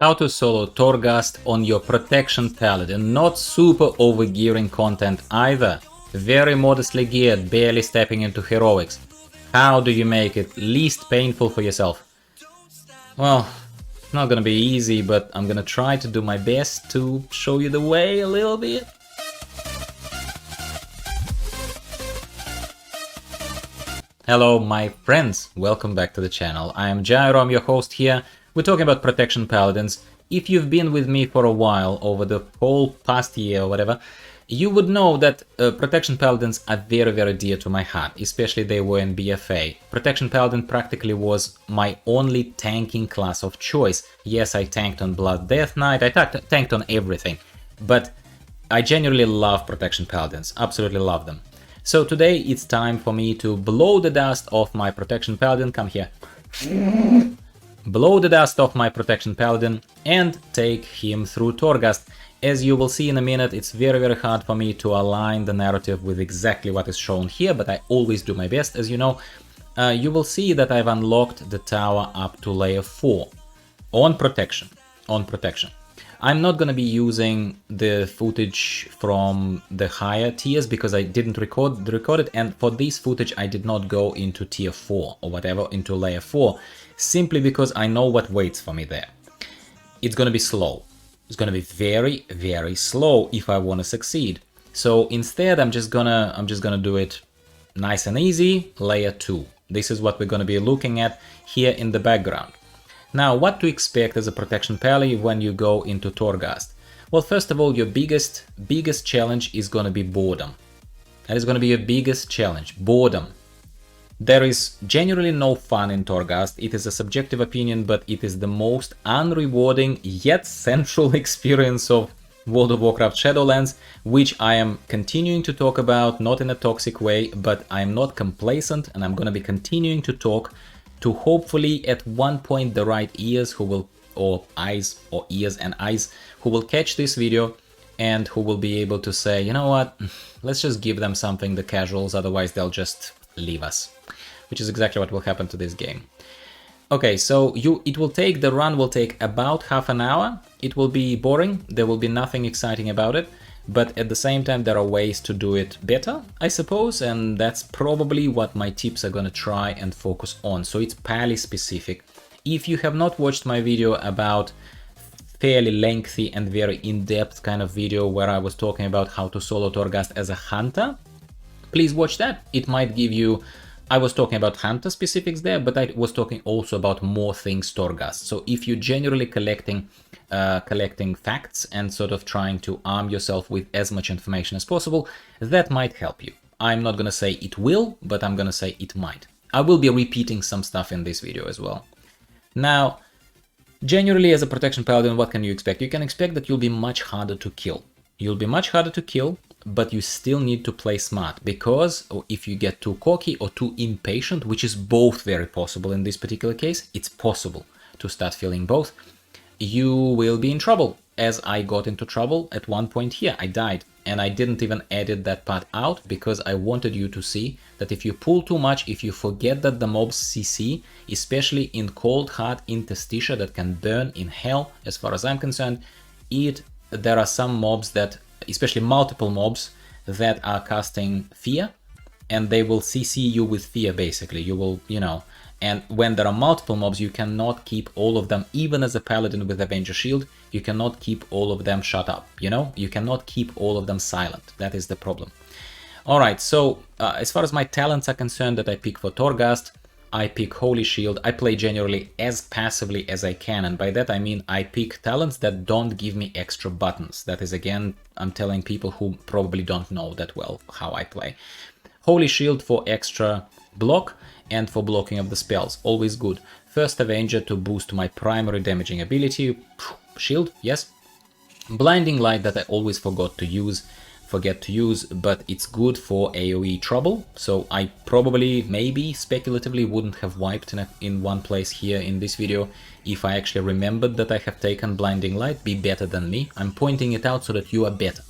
How to solo Torghast on your Protection Paladin, not super overgearing content either. Very modestly geared, barely stepping into heroics. How do you make it least painful for yourself? Well, it's not gonna be easy, but I'm gonna try to do my best to show you the way a little bit. Hello my friends, welcome back to the channel. I am Gyro, I'm your host here. We're talking about Protection Paladins. If you've been with me for a while, over the whole past year or whatever, you would know that Protection Paladins are very dear to my heart, especially they were in BFA. Protection Paladin practically was my only tanking class of choice. Yes, I tanked on Blood Death Knight, I tanked on everything, but I genuinely love Protection Paladins, absolutely love them. So today it's time for me to blow the dust off my Protection Paladin, come here. Blow the dust off my Protection Paladin and take him through Torghast. As you will see in a minute, it's very hard for me to align the narrative with exactly what is shown here, but I always do my best, as you know. You will see that I've unlocked the tower up to layer 4 on Protection. I'm not gonna be using the footage from the higher tiers because I didn't record it, and for this footage I did not go into tier 4 or whatever, into layer 4, simply because I know what waits for me there. It's gonna be slow. It's gonna be very slow if I want to succeed. So instead I'm just gonna do it nice and easy, layer 2. This is what we're gonna be looking at here in the background. Now, what to expect as a Protection Pally when you go into Torghast? Well, first of all, your biggest challenge is gonna be boredom. That is gonna be your biggest challenge, boredom. There is generally no fun in Torghast. It is a subjective opinion, but it is the most unrewarding yet central experience of World of Warcraft Shadowlands, which I am continuing to talk about, not in a toxic way, but I'm not complacent and I'm gonna be continuing to talk to hopefully at one point the right ears who will, or ears and eyes, who will catch this video and who will be able to say, you know what, let's just give them something, the casuals, otherwise they'll just leave us, which is exactly what will happen to this game. Okay, so the run will take about half an hour. It will be boring, there will be nothing exciting about it, but at the same time there are ways to do it better, I suppose, and that's probably what my tips are gonna try and focus on. So it's Pally specific. If you have not watched my video about fairly lengthy and very in-depth kind of video where I was talking about how to solo Torghast as a hunter, please watch that. It might give you, I was talking about hunter specifics there, but I was talking also about more things Torghast. So if you're generally collecting facts and sort of trying to arm yourself with as much information as possible, that might help you. I'm not gonna say it will, but I'm gonna say it might. I will be repeating some stuff in this video as well. Now, generally as a Protection Paladin, what can you expect? You can expect that you'll be much harder to kill. You'll be much harder to kill, but you still need to play smart, because if you get too cocky or too impatient, which is both very possible in this particular case, it's possible to start feeling both, you will be in trouble, as I got into trouble at one point here. I died, and I didn't even edit that part out because I wanted you to see that if you pull too much, if you forget that the mobs CC, especially in cold hard interstitia that can burn in hell, as far as I'm concerned, there are some mobs that, especially multiple mobs, that are casting fear, and they will CC you with fear, basically. You will, and when there are multiple mobs, you cannot keep all of them, even as a paladin with Avenger Shield, you cannot keep all of them shut up, You cannot keep all of them silent. That is the problem. Alright, so as far as my talents are concerned that I pick for Torghast, I pick Holy Shield. I play generally as passively as I can, and by that I mean I pick talents that don't give me extra buttons. That is, again, I'm telling people who probably don't know that well how I play. Holy Shield for extra block and for blocking of the spells, always good. First Avenger to boost my primary damaging ability, shield, yes. Blinding Light that I always forget to use, but it's good for AoE trouble, so I probably, maybe, speculatively wouldn't have wiped in one place here in this video if I actually remembered that I have taken Blinding Light. Be better than me. I'm pointing it out so that you are better.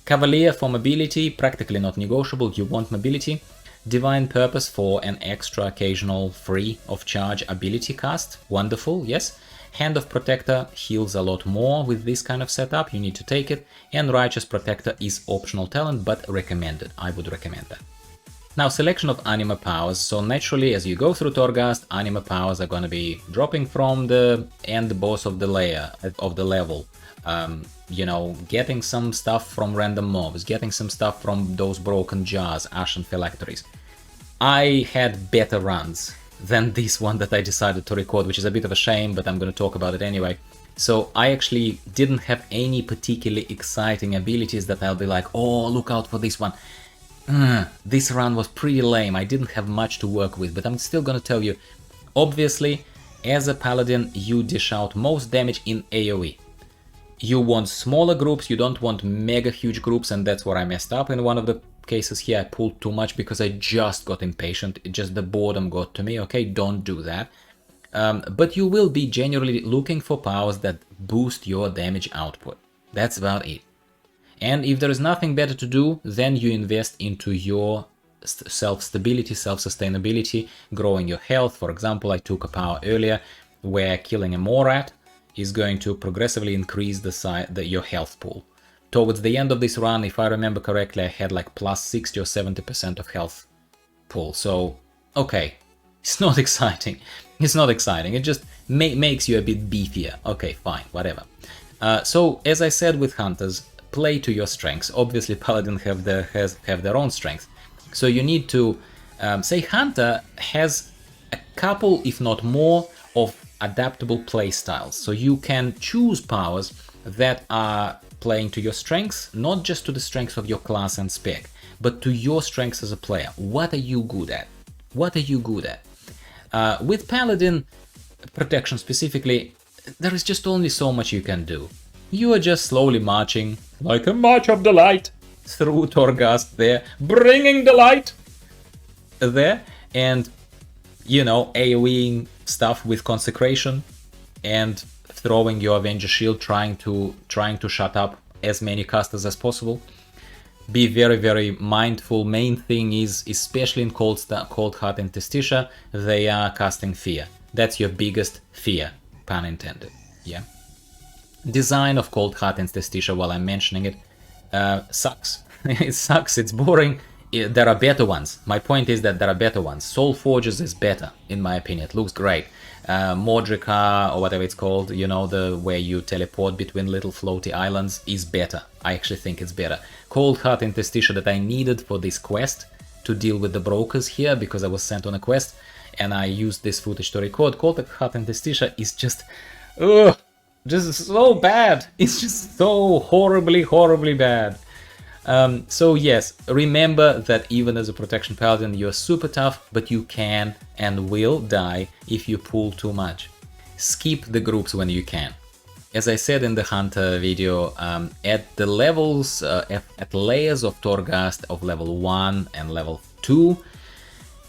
Cavalier for mobility, practically not negotiable, you want mobility. Divine Purpose for an extra occasional free of charge ability cast, wonderful, yes. Hand of Protector heals a lot more with this kind of setup, you need to take it, and Righteous Protector is optional talent, but recommended, I would recommend that. Now, selection of Anima powers, so naturally as you go through Torghast, Anima powers are gonna be dropping from the end boss of the layer, of the level. You know, getting some stuff from random mobs, getting some stuff from those broken jars, Ashen Phylacteries. I had better runs than this one that I decided to record, which is a bit of a shame, but I'm going to talk about it anyway. So I actually didn't have any particularly exciting abilities that I'll be like, oh, look out for this one. This run was pretty lame, I didn't have much to work with, but I'm still going to tell you, obviously, as a paladin, you dish out most damage in AoE. You want smaller groups, you don't want mega huge groups, and that's where I messed up in one of the cases here. I pulled too much because I just got impatient, just the boredom got to me, okay, don't do that. But you will be generally looking for powers that boost your damage output. That's about it. And if there is nothing better to do, then you invest into your self-stability, self-sustainability, growing your health. For example, I took a power earlier where killing a Morat is going to progressively increase your health pool. Towards the end of this run, if I remember correctly, I had like plus 60 or 70% of health pool. So, okay, it's not exciting. It's not exciting. It just makes you a bit beefier. Okay, fine, whatever. So, as I said with Hunters, play to your strengths. Obviously, Paladin have their own strengths. So you need to, say Hunter has a couple, if not more, of adaptable playstyles. So you can choose powers that are playing to your strengths, not just to the strengths of your class and spec, but to your strengths as a player. What are you good at? What are you good at? With Paladin protection specifically, there is just only so much you can do. You are just slowly marching, like a march of the light, through Torghast there, bringing the light there, and, you know, AoEing stuff with Consecration, and throwing your Avenger Shield, trying to shut up as many casters as possible. Be very, very mindful. Main thing is, especially in Cold Heart and Testitia, they are casting Fear. That's your biggest fear, pun intended, yeah? Design of Cold Heart and Testitia, while I'm mentioning it, sucks. It sucks, it's boring. There are better ones. My point is that there are better ones. Soul Forges is better, in my opinion. It looks great. Modrica, or whatever it's called, you know, the where you teleport between little floaty islands, is better. I actually think it's better. Cold Heart and Testitia that I needed for this quest to deal with the brokers here, because I was sent on a quest, and I used this footage to record. Cold Heart and Testitia is just, ugh, just so bad. It's just so horribly, horribly bad. So yes, remember that even as a Protection Paladin, you're super tough, but you can and will die if you pull too much. Skip the groups when you can. As I said in the Hunter video, at the levels, at layers of Torghast of level 1 and level 2,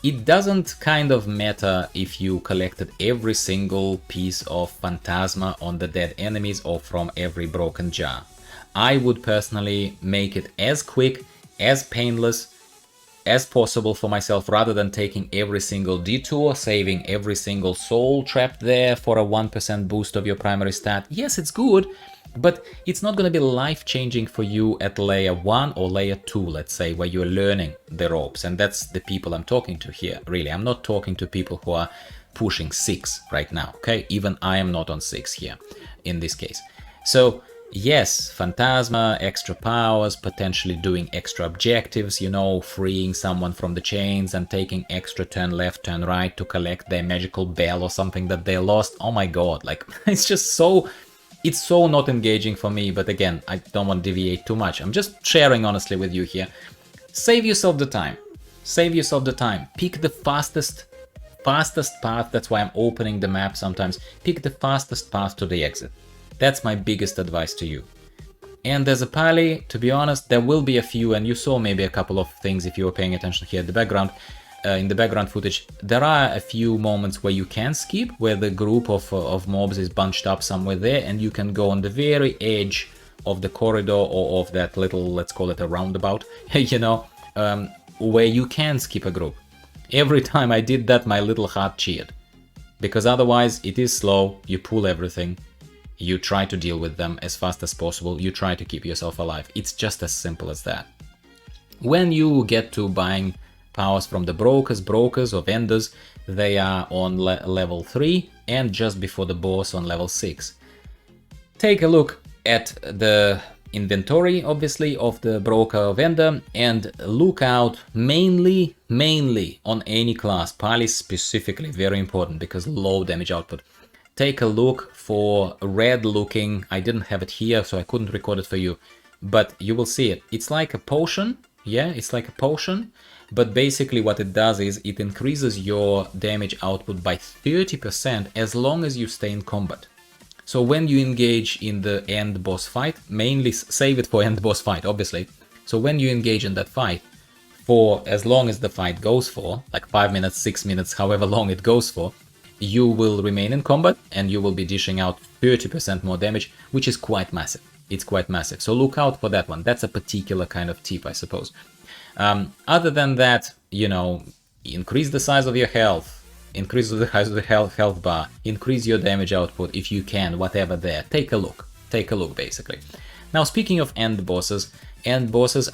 it doesn't kind of matter if you collected every single piece of Phantasma on the dead enemies or from every broken jar. I would personally make it as quick, as painless as possible for myself, rather than taking every single detour, saving every single soul trapped there for a 1% boost of your primary stat. Yes, it's good, but it's not going to be life-changing for you at layer 1 or layer 2, let's say, where you're learning the ropes. And that's the people I'm talking to here, really. I'm not talking to people who are pushing 6 right now, okay? Even I am not on 6 here, in this case. So, yes, Phantasma, extra powers, potentially doing extra objectives, you know, freeing someone from the chains and taking extra turn left, turn right to collect their magical bell or something that they lost. Oh my god, like, it's just so... It's so not engaging for me, but again, I don't want to deviate too much. I'm just sharing honestly with you here. Save yourself the time. Save yourself the time. Pick the fastest path. That's why I'm opening the map sometimes. Pick the fastest path to the exit. That's my biggest advice to you. And as a Pally, to be honest, there will be a few, and you saw maybe a couple of things if you were paying attention here in the background footage. There are a few moments where you can skip, where the group of mobs is bunched up somewhere there, and you can go on the very edge of the corridor or of that little, let's call it a roundabout, you know, where you can skip a group. Every time I did that, my little heart cheered. because otherwise it is slow, you pull everything, you try to deal with them as fast as possible, you try to keep yourself alive. It's just as simple as that. When you get to buying powers from the brokers or vendors, they are on level 3 and just before the boss on level 6. Take a look at the inventory, obviously, of the broker or vendor, and look out mainly on any class. Pally specifically, very important because low damage output. Take a look for red looking, I didn't have it here so I couldn't record it for you, but you will see it. It's like a potion, yeah, it's like a potion, but basically what it does is it increases your damage output by 30% as long as you stay in combat. So when you engage in the end boss fight, mainly save it for end boss fight, obviously. So when you engage in that fight, for as long as the fight goes for, like 5 minutes, 6 minutes, however long it goes for, you will remain in combat and you will be dishing out 30% more damage, which is quite massive. It's quite massive. So look out for that one. That's a particular kind of tip, I suppose. Other than that, you know, increase the size of your health, increase the size of the health bar, increase your damage output if you can, whatever there. Take a look basically. Now, speaking of end bosses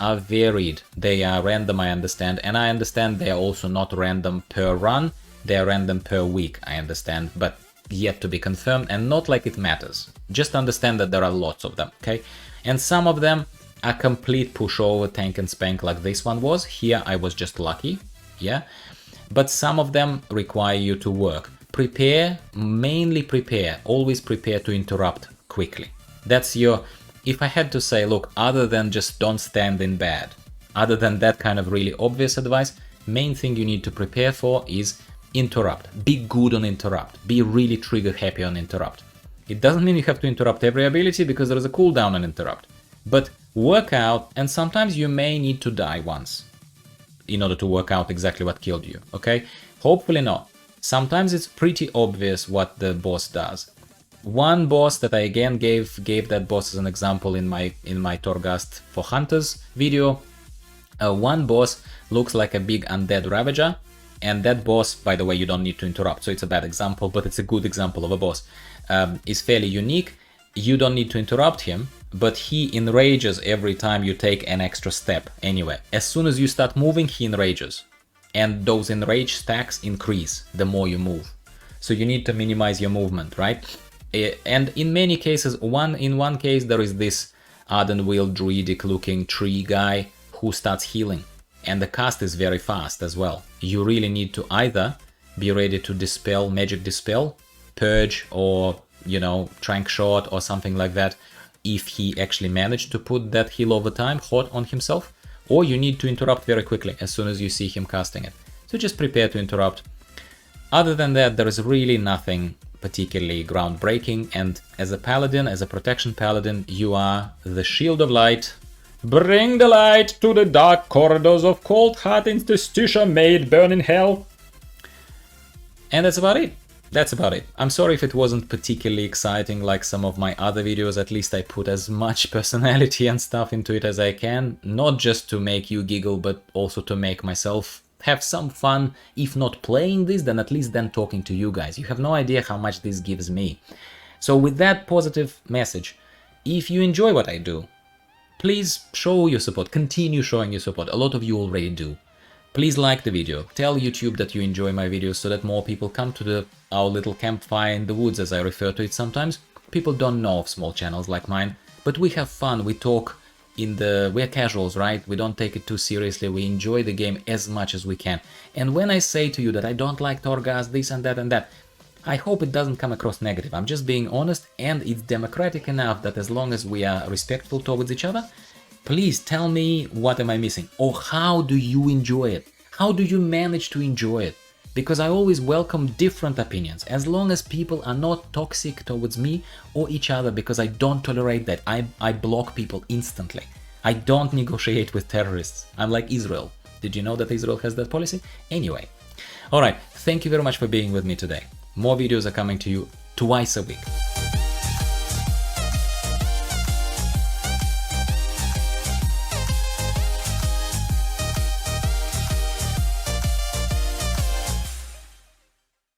are varied. They are random, I understand, and I understand they are also not random per run. They are random per week, I understand, but yet to be confirmed, and not like it matters. Just understand that there are lots of them, okay? And some of them are complete pushover, tank and spank like this one was. Here I was just lucky, yeah? But some of them require you to work. Prepare, mainly prepare, always prepare to interrupt quickly. That's your, if I had to say, look, other than just don't stand in bad, other than that kind of really obvious advice, main thing you need to prepare for is interrupt. Be good on interrupt. Be really trigger happy on interrupt. It doesn't mean you have to interrupt every ability because there is a cooldown on interrupt. But work out, and sometimes you may need to die once in order to work out exactly what killed you, okay? Hopefully not. Sometimes it's pretty obvious what the boss does. One boss that I again gave that boss as an example in my Torghast for Hunters video. One boss looks like a big undead ravager. And that boss, by the way, you don't need to interrupt, so it's a bad example, but it's a good example of a boss. Is fairly unique. You don't need to interrupt him, but he enrages every time you take an extra step anyway. As soon as you start moving, he enrages. And those enrage stacks increase the more you move. So you need to minimize your movement, right? And in many cases, in one case, there is this Ardenweald druidic looking tree guy who starts healing. And the cast is very fast as well. You really need to either be ready to dispel, magic dispel, purge, or, you know, trank shot or something like that, if he actually managed to put that heal over time hot on himself, or you need to interrupt very quickly as soon as you see him casting it. So just prepare to interrupt. Other than that, there is really nothing particularly groundbreaking, and as a paladin, as a protection paladin, you are the shield of light. Bring the light to the dark corridors of cold heart interstitia made burn in hell. And that's about it. That's about it. I'm sorry if it wasn't particularly exciting like some of my other videos. At least I put as much personality and stuff into it as I can. Not just to make you giggle, but also to make myself have some fun. If not playing this, then at least then talking to you guys. You have no idea how much this gives me. So with that positive message, if you enjoy what I do, please show your support, continue showing your support. A lot of you already do. Please like the video, tell YouTube that you enjoy my videos so that more people come to our little campfire in the woods, as I refer to it sometimes. People don't know of small channels like mine, but we have fun, we talk we're casuals, right? We don't take it too seriously, we enjoy the game as much as we can. And when I say to you that I don't like Torghast, this and that, I hope it doesn't come across negative. I'm just being honest, and it's democratic enough that as long as we are respectful towards each other, please tell me what am I missing, or how do you enjoy it? How do you manage to enjoy it? Because I always welcome different opinions, as long as people are not toxic towards me or each other, because I don't tolerate that. I block people instantly. I don't negotiate with terrorists. I'm like Israel. Did you know that Israel has that policy? Anyway. Alright, thank you very much for being with me today. More videos are coming to you twice a week.